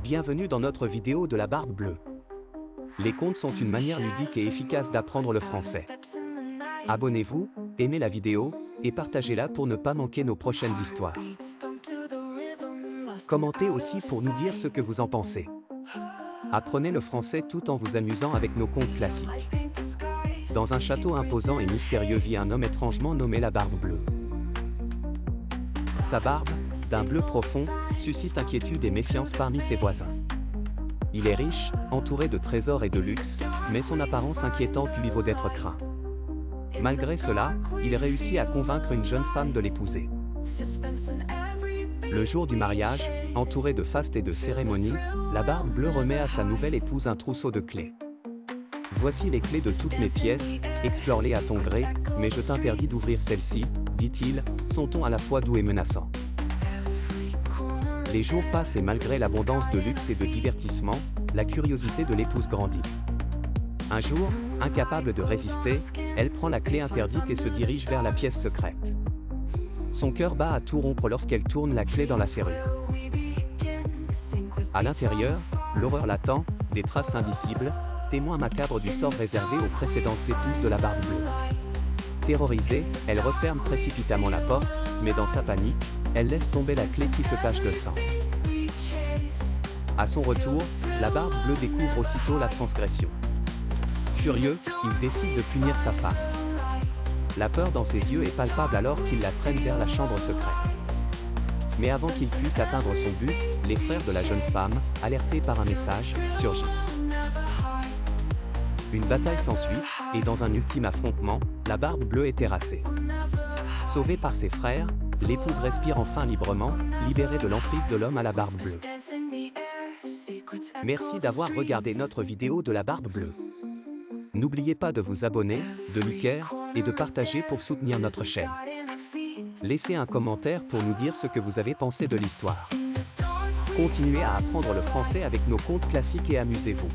Bienvenue dans notre vidéo de la barbe bleue. Les contes sont une manière ludique et efficace d'apprendre le français. Abonnez-vous, aimez la vidéo, et partagez-la pour ne pas manquer nos prochaines histoires. Commentez aussi pour nous dire ce que vous en pensez. Apprenez le français tout en vous amusant avec nos contes classiques. Dans un château imposant et mystérieux vit un homme étrangement nommé la barbe bleue. Sa barbe, d'un bleu profond, suscite inquiétude et méfiance parmi ses voisins. Il est riche, entouré de trésors et de luxe, mais son apparence inquiétante lui vaut d'être craint. Malgré cela, il réussit à convaincre une jeune femme de l'épouser. Le jour du mariage, entouré de fastes et de cérémonies, la barbe bleue remet à sa nouvelle épouse un trousseau de clés. Voici les clés de toutes mes pièces, explore-les à ton gré, mais je t'interdis d'ouvrir celle-ci, dit-il, son ton à la fois doux et menaçant. Les jours passent et malgré l'abondance de luxe et de divertissement, la curiosité de l'épouse grandit. Un jour, incapable de résister, elle prend la clé interdite et se dirige vers la pièce secrète. Son cœur bat à tout rompre lorsqu'elle tourne la clé dans la serrure. À l'intérieur, l'horreur l'attend, des traces indicibles, témoins macabres du sort réservé aux précédentes épouses de la barbe bleue. Terrorisée, elle referme précipitamment la porte, mais dans sa panique, elle laisse tomber la clé qui se tache de sang. À son retour, la barbe bleue découvre aussitôt la transgression. Furieux, il décide de punir sa femme. La peur dans ses yeux est palpable alors qu'il la traîne vers la chambre secrète. Mais avant qu'il puisse atteindre son but, les frères de la jeune femme, alertés par un message, surgissent. Une bataille s'ensuit, et dans un ultime affrontement, la barbe bleue est terrassée. Sauvée par ses frères, l'épouse respire enfin librement, libérée de l'emprise de l'homme à la barbe bleue. Merci d'avoir regardé notre vidéo de la barbe bleue. N'oubliez pas de vous abonner, de liker, et de partager pour soutenir notre chaîne. Laissez un commentaire pour nous dire ce que vous avez pensé de l'histoire. Continuez à apprendre le français avec nos contes classiques et amusez-vous.